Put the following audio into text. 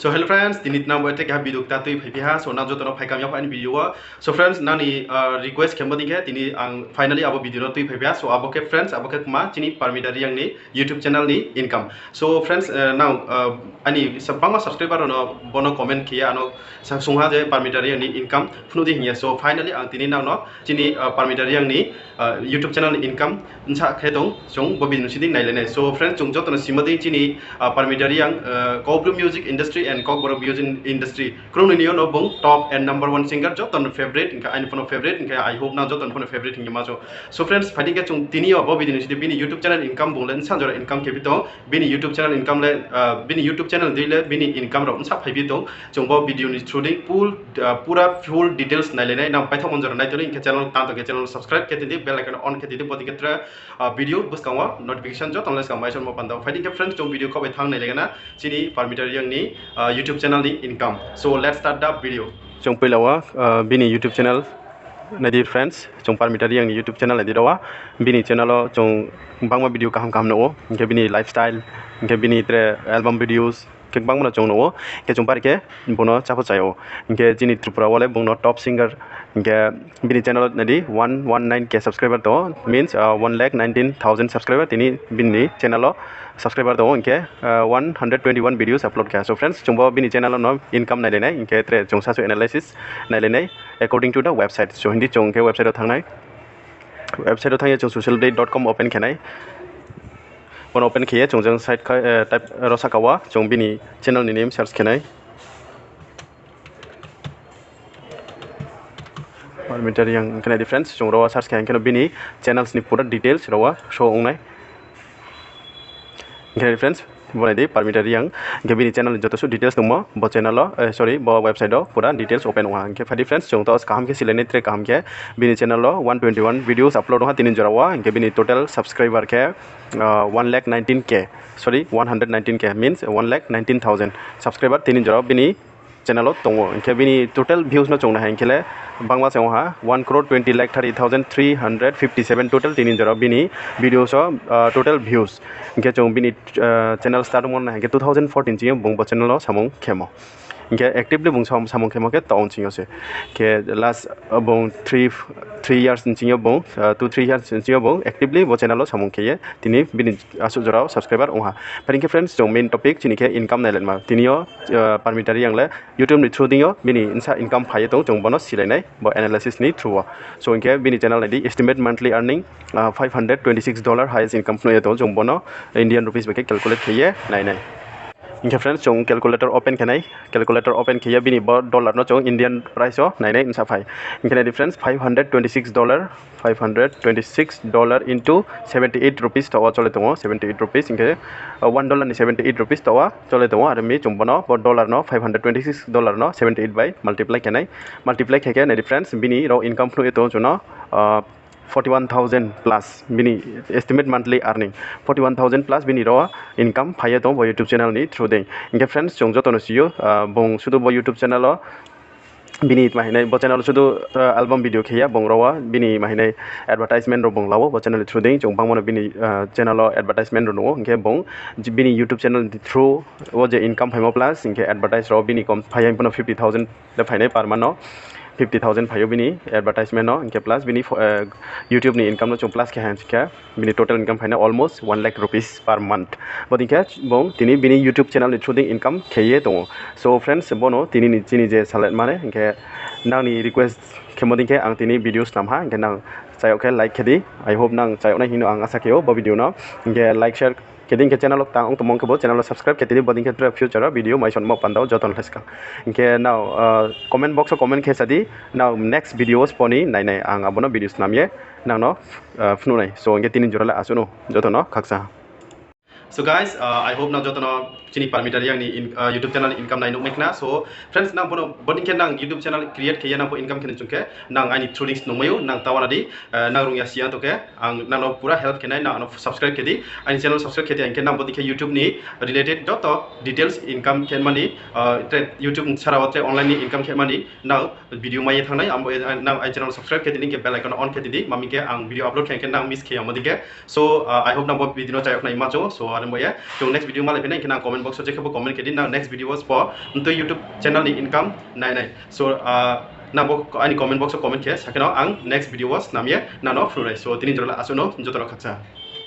So hello friends, dinit na boite ka video ta tui phaiha so na jotono phai kam ya fain video. So friends nani request khemodi ke tini ang finally abo video tui phaiha so abo ke friends abo ke ma chini Parmita Reang ni YouTube channel ni income. So friends now ani sabang subscriber no bono comment kia ano sungha je Parmita Reang ni income fnu di hiya. So finally ang tini now no chini Parmita Reang ni YouTube channel ni income nsa khedong jong bobi nusiding nailene. So friends jong jotono simadi chini Parmita Reang Cobra music industry and Cobra music industry kroni niyo no bong top and number 1 singer joton favorite inka ain fono favorite inka I hope na joton fono favorite hinga majo. So friends fighting ke chung tini bobi nusiding bini YouTube channel income bonglen sanjora income kebito bini YouTube channel income le bini YouTube channel dile bini income ro sa phibito chung bo video ni through pura full details nailene na paithom monjora nai tole inka channel ta to ke channel subscribe ke tindi bell icon on ke tindi bodi ketra video buskawa notification joton les ka mai son mo panda fighting ke friends chung video ko bai thang naile na chini Parmita Reang ni YouTube channel ni income. So let's start the video. Chung pilawa bini YouTube channel nadi friends chung Parmita Reang ni YouTube channel nadi dawa bini channel lo chung bangma video kaham kaham no ke bini lifestyle ke bini tre album videos ke bangma chung no ke chung par ke bono chapo chayo ke chini Tripura wale bongno top singer ke bini channel nadi 119k subscriber to means 1,19,000 subscriber tini bini channel lo subscriber to inke 121 videos upload kya. So friends chungbo bini channel no income nai lenai inke tre chungsa so analysis nai lenai according to the website. So hindi chung ke website thangnai website thangye chung socialblade.com open khenai one open khiye chung jang site type rosa kawa chung bini channel ni name search khenai Parmita Reang kena di friends chung rawa search khen kena bini channels ni pura details rawa show ongnai okay friends boleh di Parmita Reang ke bini channel joto su details numo bo channel lo sorry bo website do pura details open wa ke fadi friends chung to kaham ke silene tre kaham ke bini channel lo 121 videos upload ha tinin jorawa ke bini total subscriber ke 119k sorry 119k means 119,000 subscriber tinin jorawa bini channel lo tongo ke bini total views no chongna hankele bangma se ha 1,20,30,357 total tinin jora bini videos total views ke chong bini channel start mon ha ke 2014 chi bong bo channel lo samong khemo ke actively bong samong khemo ke taon chi se ke last bong 3 years chi bong 2-3 years chi bong actively bo channel lo samong kheye tini bini asu jora subscriber oha paring ke friends chong main topic chini ke income nailen ma tinio Parmita Reang le YouTube ni through dingo bini insa income phaye tong chong bono silainai bo analysis ni through so inke bini channel ni estimate monthly earning $526 highest income no to chong bono Indian rupees be calculate khiye nai inke friends chong calculator open khiya bini bo dollar no chong Indian price o nai insa phai inke difference $526 into 78 rupees to chole to 78 rupees inke $1 ni 78 rupees to chole to ar mi chong bono bo dollar no $526 no 78 by multiply kheke na difference bini ro income no to chuno 41,000 plus bini estimate monthly earning 41,000 plus bini ro income phaya to bo YouTube channel ni through dei inge friends chong jotono siyo bong sudu bo YouTube channel lo bini mahinai bo channel sudu album video khiya bong rawa bini mahinai advertisement ro bong lawo bo channel through dei chong bangmono bini channel lo advertisement ro no inge bong bini YouTube channel through o je income phaimo plus inge advertise ro bini kom phaya impono 50,000 le phainai per month no 50,000 phayo bini advertisement no inke plus bini YouTube ni income no chung plus ke han ke bini total income phaina almost 1 lakh rupees per month bodinke bong tini bini YouTube channel ni through income kheye tongo. So friends bono tini ni chini je salat mane inke nang ni request khemodinke ang tini videos namha inke nang chayok ke like khedi I hope nang chayok na hinu ang asa keo bo video no inke like share keding ke channel tang ong tomong ke bo channel subscribe ke tini boding ke future video mai son mo pandao joton leska inke now comment box o comment ke sadi now next videos poni nai ang abono videos namye nang no fnu nai so inke tini jorala asuno jotono khaksa. So guys I hope na jotono chini Parmita Reang ni YouTube channel income nai nuk na so friends nang bono boding ke nang YouTube channel create ke yana bo income ke chungke nang ani through no mayu nang tawana di nang rungya sia to ke ang nang no pura help ke nai nang subscribe ke di ani channel subscribe ke di ang ke nang boding ke YouTube ni related joto details income ke mani YouTube chara wate online ni income ke mani nang video mai thangnai am nang ai channel subscribe ke di link ke bell icon on ke di mami ke ang video upload ke nang miss ke amodi ke so I hope na bo video chayok na imajo so panen boya so next video malai pena kena comment box je khabo comment kedin na next video was for to YouTube channel ni income nai so na bo ani comment box comment ke sakeno ang next video was namye nano frurai so tini jorla asuno jotoro khatsa